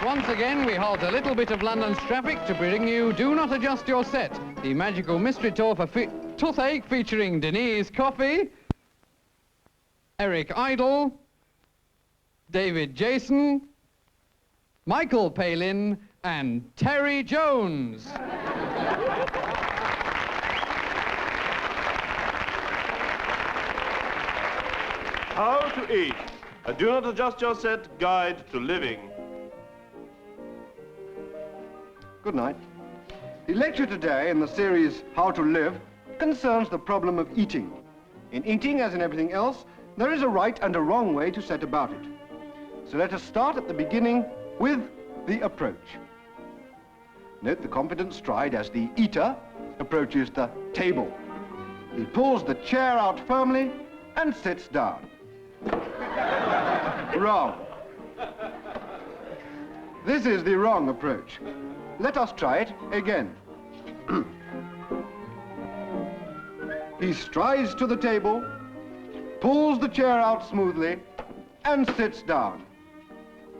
once again, we halt a little bit of London's traffic to bring you Do Not Adjust Your Set, the magical mystery tour for toothache featuring Denise Coffey, Eric Idle, David Jason, Michael Palin, and Terry Jones. How to eat. A Do Not Adjust Your Set guide to living. Good night. The lecture today in the series How to Live concerns the problem of eating. In eating, as in everything else, there is a right and a wrong way to set about it. So let us start at the beginning with the approach. Note the confident stride as the eater approaches the table. He pulls the chair out firmly and sits down. Wrong. This is the wrong approach. Let us try it again. He strides to the table, pulls the chair out smoothly, and sits down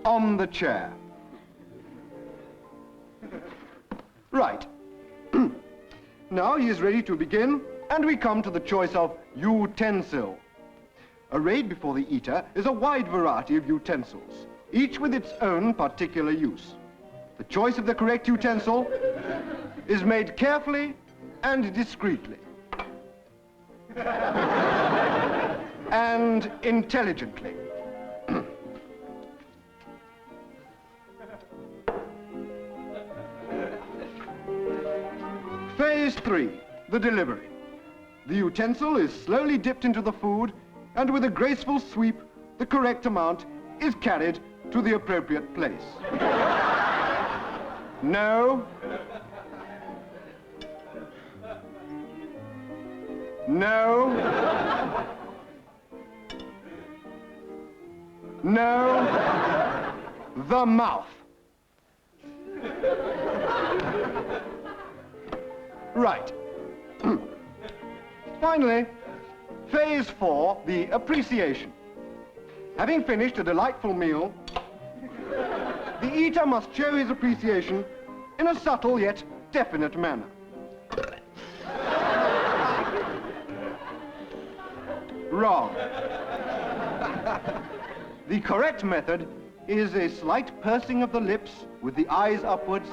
on the chair. Right. Now he is ready to begin, and we come to the choice of utensil. Arrayed before the eater is a wide variety of utensils, each with its own particular use. The choice of the correct utensil is made carefully and discreetly. And intelligently. Phase 3, the delivery. The utensil is slowly dipped into the food, and with a graceful sweep, the correct amount is carried to the appropriate place. No. No. No. The mouth. Right. Finally, phase 4, the appreciation. Having finished a delightful meal, the eater must show his appreciation in a subtle yet definite manner. Wrong. The correct method is a slight pursing of the lips with the eyes upwards,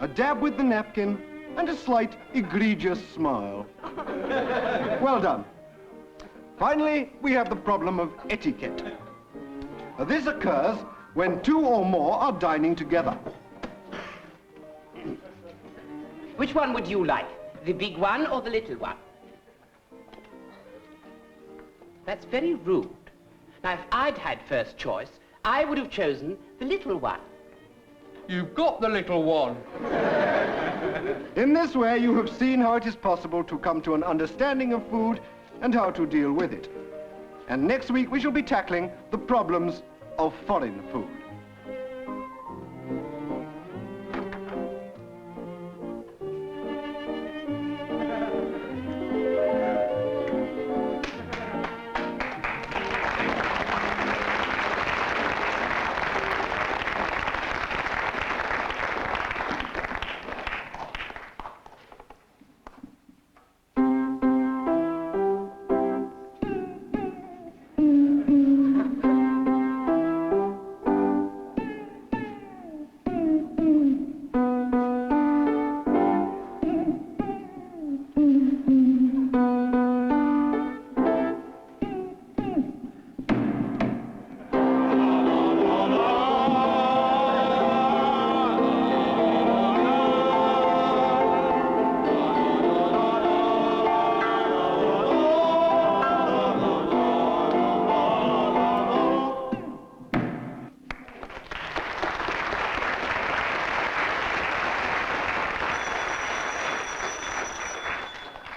a dab with the napkin, and a slight egregious smile. Well done. Finally, we have the problem of etiquette. This occurs when two or more are dining together. Which one would you like? The big one or the little one? That's very rude. Now, if I'd had first choice, I would have chosen the little one. You've got the little one. In this way, you have seen how it is possible to come to an understanding of food and how to deal with it. And next week, we shall be tackling the problems of foreign food.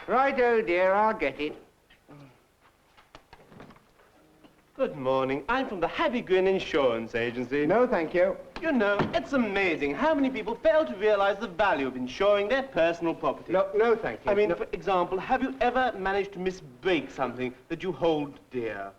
Right-o, dear, I'll get it. Good morning. I'm from the Happy Grin Insurance Agency. No, thank you. You know, it's amazing how many people fail to realize the value of insuring their personal property. No, thank you. I mean, for example, have you ever managed to misbreak something that you hold dear?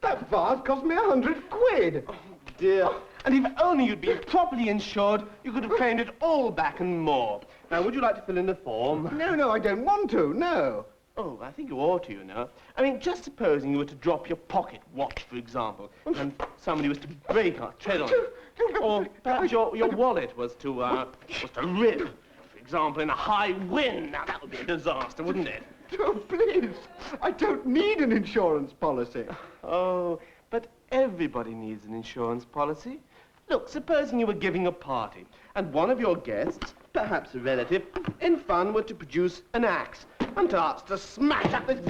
That vase cost me 100 quid. Oh, dear. And if only you'd been properly insured, you could have claimed it all back and more. Now, would you like to fill in the form? No, I don't want to, no. Oh, I think you ought to, you know. I mean, just supposing you were to drop your pocket watch, for example, and somebody was to break or tread on it. Or perhaps your wallet was to rip, for example, in a high wind. Now, that would be a disaster, wouldn't it? Oh, please. I don't need an insurance policy. Oh, but everybody needs an insurance policy. Look, supposing you were giving a party, and one of your guests, perhaps a relative, in fun were to produce an axe and starts to smash up this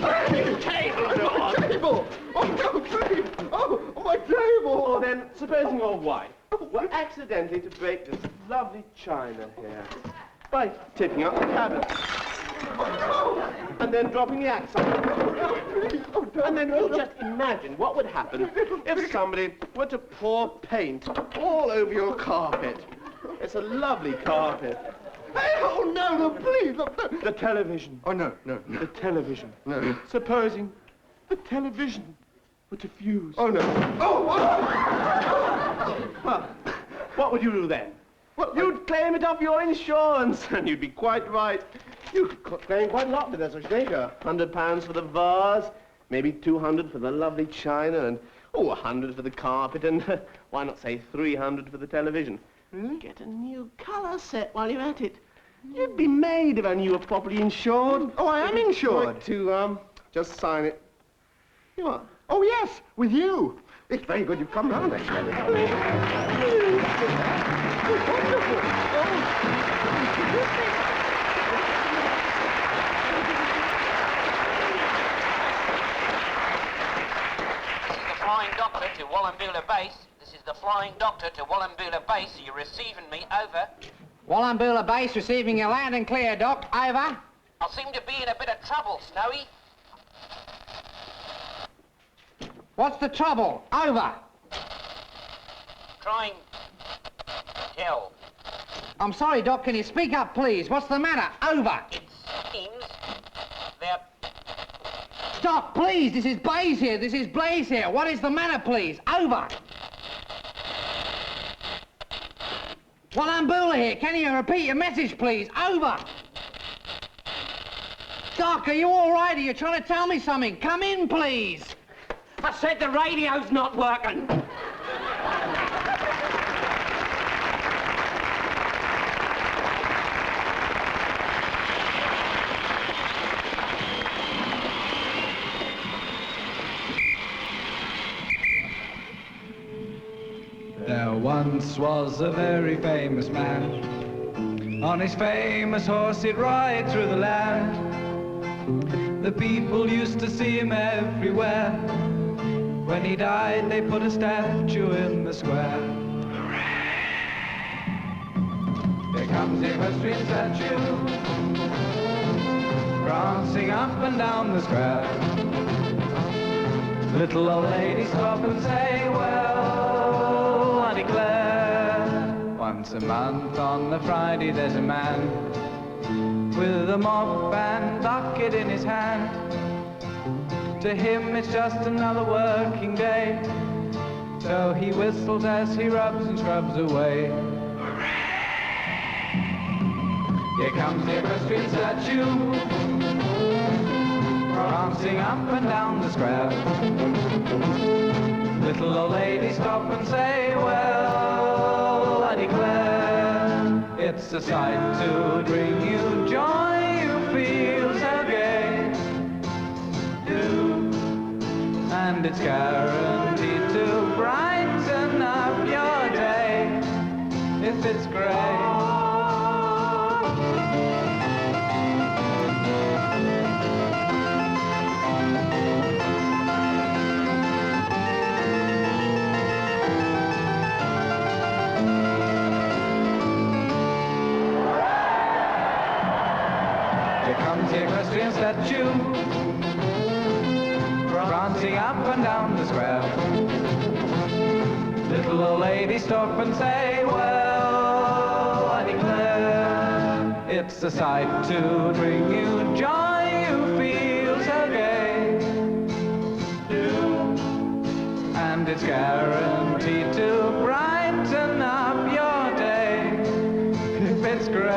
table of yours. My table! Oh, no, please! Oh, my table! Or then, supposing your wife were accidentally to break this lovely china here by tipping up the cabinet. And then dropping the axe on it. And then you just imagine what would happen if somebody were to pour paint all over your carpet. It's a lovely carpet. Hey, oh, no, please! No. The television. Oh, no. The television. No. Supposing the television were to fuse. Oh, no. Oh! Well, what would you do then? Well, you'd claim it off your insurance, and you'd be quite right. You could claim quite a lot with that such thing. £100 for the vase, maybe 200 for the lovely china, and 100 for the carpet, and why not say 300 for the television? Really? Get a new colour set while you're at it. You'd be made if only you were properly insured. Oh, I am insured. Like to just sign it. You are. Oh, yes, with you. It's very good you've come round, actually. Flying Doctor to Wallumboola Base. This is the Flying Doctor to Wallumboola Base. Are you receiving me? Over. Wallumboola Base receiving you loud and clear, Doc. Over. I seem to be in a bit of trouble, Snowy. What's the trouble? Over. Trying... Tell. I'm sorry, Doc. Can you speak up, please? What's the matter? Over. It seems they're... Stop, please. This is Blaze here. This is Blaze here. What is the matter, please? Over. Wallumboola here. Can you repeat your message, please? Over. Doc, are you all right? Are you trying to tell me something? Come in, please. I said the radio's not working. There once was a very famous man. On his famous horse he'd ride through the land. The people used to see him everywhere. When he died they put a statue in the square. Here comes the equestrian statue, prancing up and down the square. Little old ladies stop and say, well, I declare. Once a month on a Friday there's a man with a mop and bucket in his hand. To him it's just another working day, so he whistles as he rubs and scrubs away. Here comes the equestrian statue, prancing up and down the square. Little old ladies stop and say, well, I declare, it's a sight to bring you joy, you feel so gay. And it's guaranteed to brighten up your day if it's grey. Here comes the equestrian statue, prancing up and down the square. Little old ladies stop and say, well, I declare, it's a sight to bring you joy, you feel so gay. it's guaranteed to brighten up your day if it's grey.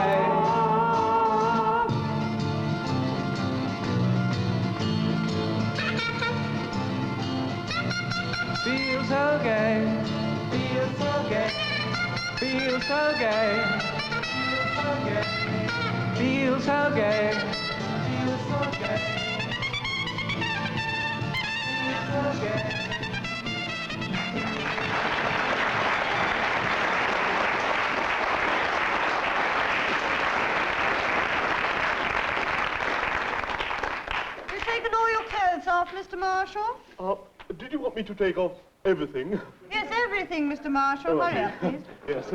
Feel so gay, feel so gay, feel so gay, feel so gay, feel so gay, feel so gay. You've taken all your clothes off, Mr. Marshall? Did you want me to take off everything? Yes, everything, Mr. Marshall. Hurry up, please. Yes,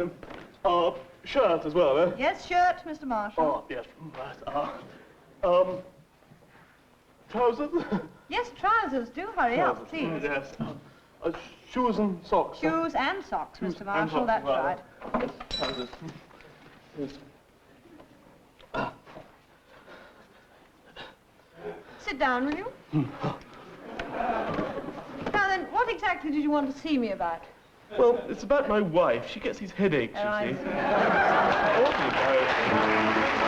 shirt as well, eh? Yes, shirt, Mr. Marshall. Yes, right. Trousers? Yes, trousers. Do hurry up, please. Yes. Shoes and socks. Shoes and socks, Shoes Mr. and Marshall. socks, That's right. right. Trousers. Yes. Sit down, will you? Now then, what exactly did you want to see me about? Well, it's about my wife. She gets these headaches, you I see. see. Awfully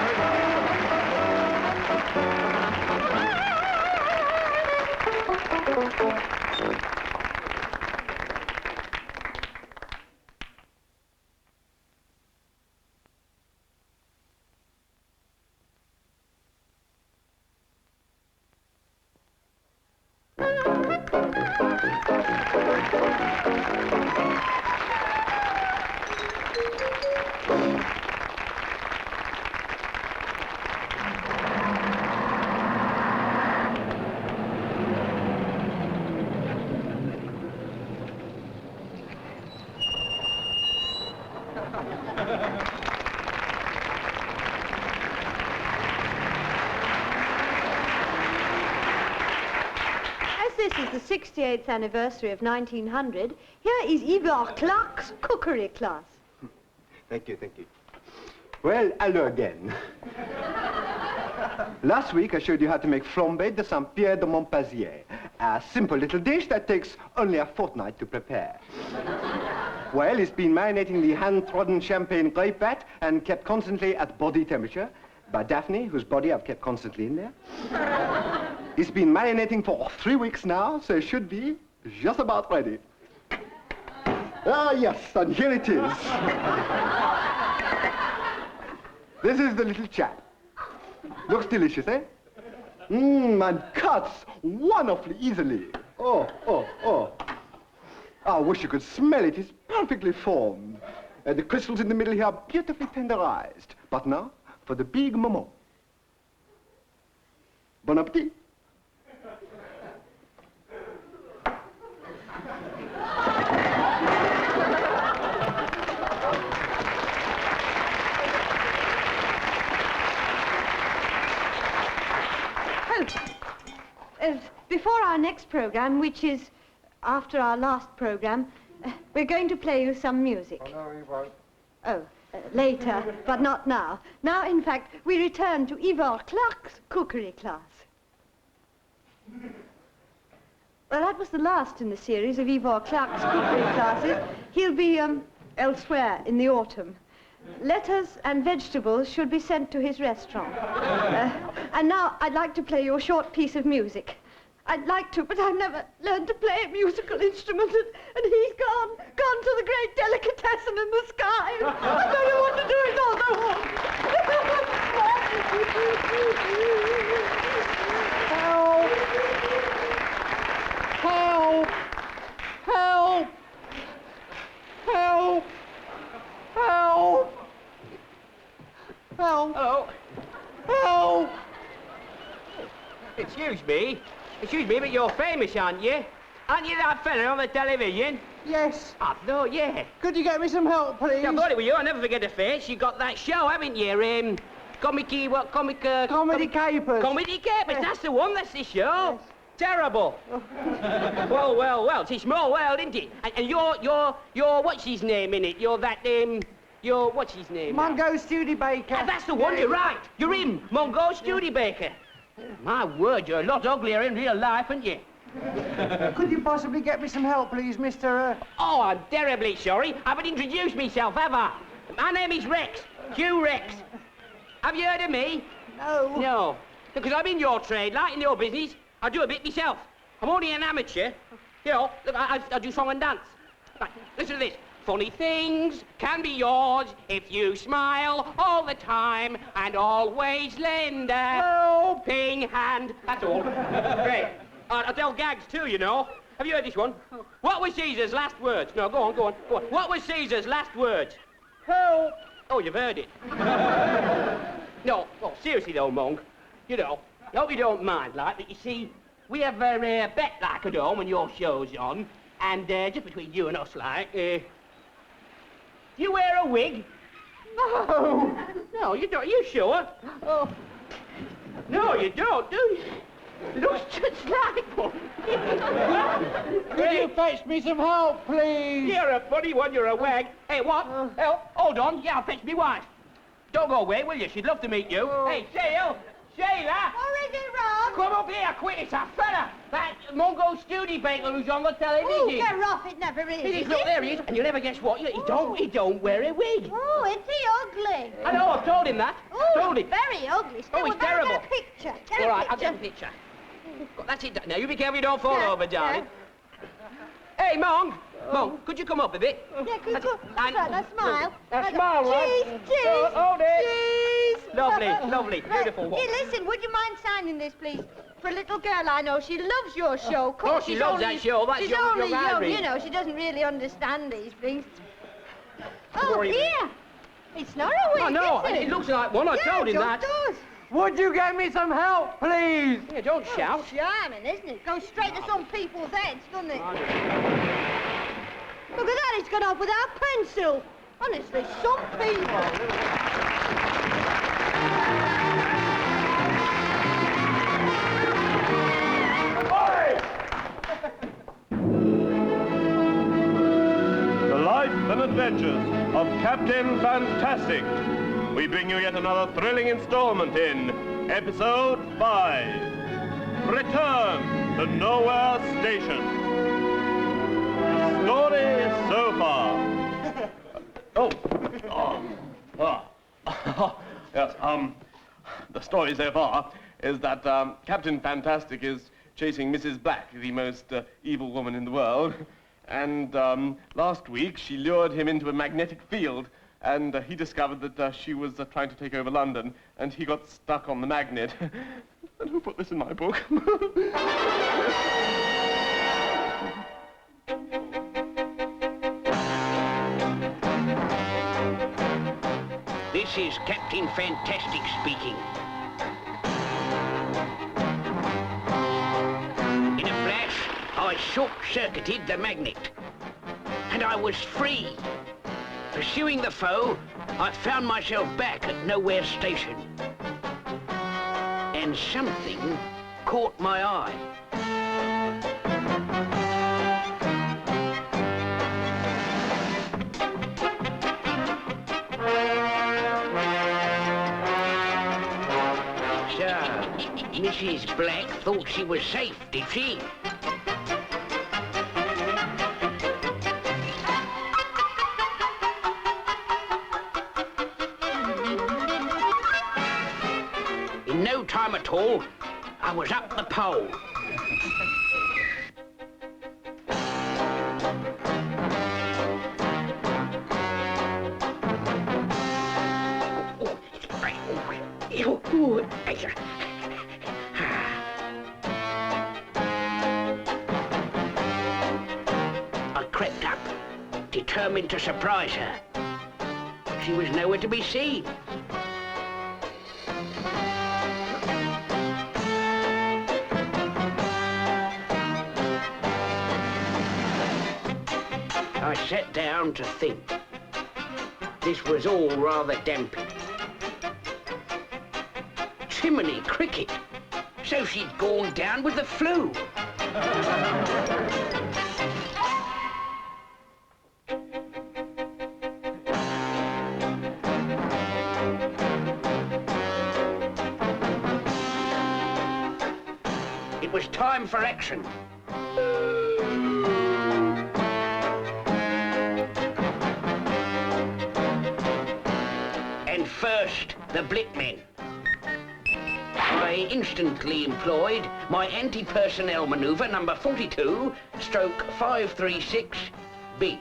As this is the 68th anniversary of 1900, here is Ivor Clark's cookery class. Thank you, thank you. Well, hello again. Last week I showed you how to make flambé de Saint-Pierre de Montpazier, a simple little dish that takes only a fortnight to prepare. Well, it's been marinating the hand-trodden champagne grape vat and kept constantly at body temperature by Daphne, whose body I've kept constantly in there. It's been marinating for 3 weeks now, so it should be just about ready. Ah, yes, and here it is. This is the little chap. Looks delicious, eh? And cuts wonderfully easily. Oh, oh, oh. I wish you could smell it. It's perfectly formed. The crystals in the middle here are beautifully tenderized. But now, for the big moment. Bon appetit. Before our next program, which is after our last program, we're going to play you some music. Oh, no, you won't. Oh, later, but not now. Now, in fact, we return to Ivor Clark's cookery class. Well, that was the last in the series of Ivor Clark's cookery classes. He'll be elsewhere in the autumn. Letters and vegetables should be sent to his restaurant. And now I'd like to play you a short piece of music. I'd like to, but I've never learned to play a musical instrument, and he's gone to the great delicatessen in the sky. I don't know what to do with all the Help! Help! Help! Help! Help! Hello. Help! Excuse me, but you're famous, aren't you? Aren't you that fella on the television? Yes. I thought, yeah. Could you get me some help, please? Yeah, I thought it was you. I'll never forget the face. You got that show, haven't you? Comedy Capers. Comedy Capers. Comedy Capers, Yes. that's the one, that's the show. Yes. Terrible. well, it's a small world, isn't it? And you're, what's his name in it? You're that, what's his name? Mungo Studebaker. Ah, that's the one, you're right. You're him, Mungo Studebaker. My word, you're a lot uglier in real life, aren't you? Could you possibly get me some help, please, Mr. Oh, I'm terribly sorry. I haven't introduced myself, have I? My name is Rex. Hugh Rex. Have you heard of me? No. No. Because I'm in your trade, like in your business. I do a bit myself. I'm only an amateur. You know, look, I do song and dance. Right, listen to this. Funny things can be yours if you smile all the time and always lend a helping hand. That's all. Great. I tell gags too, you know. Have you heard this one? What were Caesar's last words? No, go on. What were Caesar's last words? Help. Oh, you've heard it. No, well, seriously though, Monk. You know, I hope you don't mind, like, but you see, we have a bet, like, at home when your show's on, and just between you and us, like, do you wear a wig? No. No, you don't. Are you sure? Oh. No, you don't, do you? Looks just like one. Could you fetch me some help, please? You're a funny one, you're a wag. Hey, what? Hold on. Yeah, I'll fetch me wife. Don't go away, will you? She'd love to meet you. Hey, Sheila! Sheila! What is it, Rob? Come up here, quick, it's a fella! That Mungo Studebaker who's on the television. Oh, get off, it never is. It is, look, there he is. And you'll never guess what? He don't wear a wig. Oh, is he ugly? I know, I've told him that. Oh, Told him. very ugly. Still, he's we've got to terrible. get a picture. All right, I'll get a picture. That's it. Now, you be careful you don't fall over, darling. Hey, Monk! Monk, could you come up a bit? Yeah, could you? That's right, now smile. Now smile, right? Cheese. Hold it. Cheese. Lovely, beautiful one. Hey, listen, would you mind signing this, please? For a little girl I know, she loves your show. Of Oh, course, she she's loves only, that show. That's she's young only young, Irene. you know. She doesn't really understand these things. Oh, Worry me. dear. It's not a wig, I know, is it? it looks like one. I told him that. It does. Would you get me some help, please? Yeah, don't shout. Charming, isn't it? Goes straight to some people's heads, doesn't it? Look at that, it's gone off without pencil. Honestly, some people. The life and adventures of Captain Fantastic. We bring you yet another thrilling installment in Episode 5. Return to Nowhere Station. Story so far. Yes, the story so far is that Captain Fantastic is chasing Mrs. Black, the most evil woman in the world. And last week she lured him into a magnetic field, and he discovered that she was trying to take over London, and he got stuck on the magnet. And who put this in my book? This is Captain Fantastic speaking. In a flash, I short-circuited the magnet, and I was free. Pursuing the foe, I found myself back at Nowhere Station. And something caught my eye. Mrs. Black thought she was safe, did she? In no time at all, I was up the pole. I crept up, determined to surprise her. She was nowhere to be seen. I sat down to think. This was all rather damping. Chimney cricket. So she'd gone down with the flu. It was time for action. First, the blickmen. I instantly employed my anti-personnel manoeuvre number 42, stroke 536B.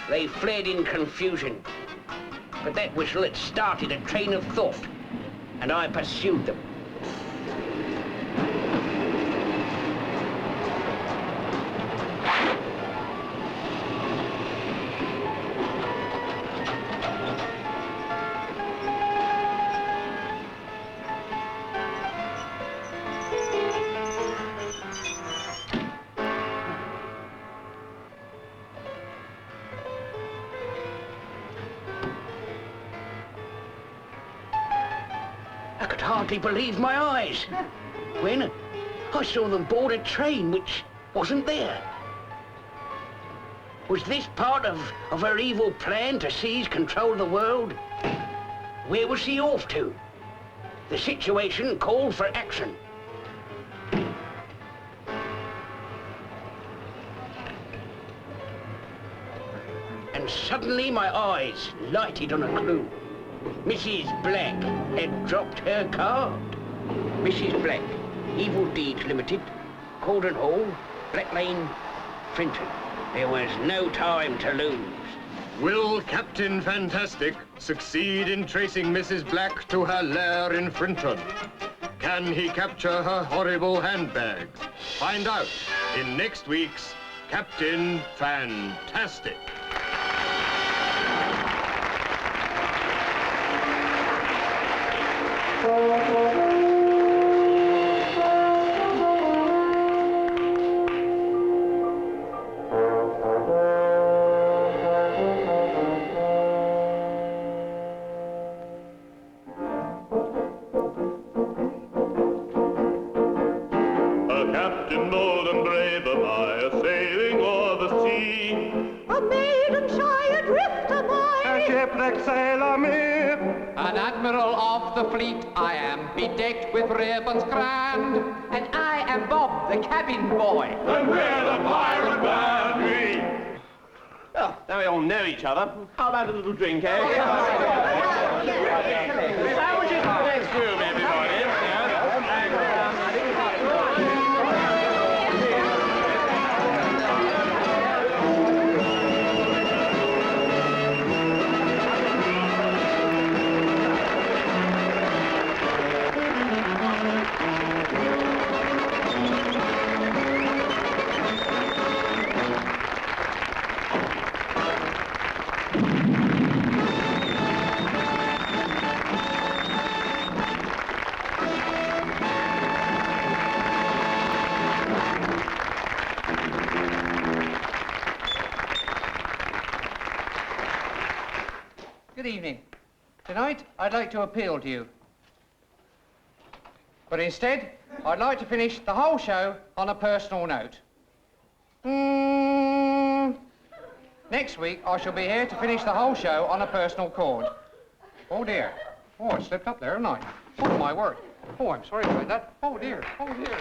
They fled in confusion, but that whistle had started a train of thought, and I pursued them. I could hardly believe my eyes when I saw them board a train which wasn't there. Was this part of her evil plan to seize control of the world? Where was she off to? The situation called for action. And suddenly my eyes lighted on a clue. Mrs. Black had dropped her card. Mrs. Black, Evil Deeds Limited, Cauldron Hall, Black Lane, Frinton. There was no time to lose. Will Captain Fantastic succeed in tracing Mrs. Black to her lair in Frinton? Can he capture her horrible handbag? Find out in next week's Captain Fantastic. Captain bold and brave am I, a-sailing o'er the sea. A maiden shy adrift am I. A shipwrecked sailor me. An admiral of the fleet I am, bedecked with ribbons grand. And I am Bob, the cabin boy. And we're the pirate band, we. Well, now we all know each other. How about a little drink, eh? Sandwiches in the next room, everybody. Good evening. Tonight, I'd like to appeal to you. But instead, I'd like to finish the whole show on a personal note. Next week, I shall be here to finish the whole show on a personal chord. Oh, dear. Oh, I slipped up there, haven't I? Oh, my word. Oh, I'm sorry about that. Oh, dear. Oh, dear.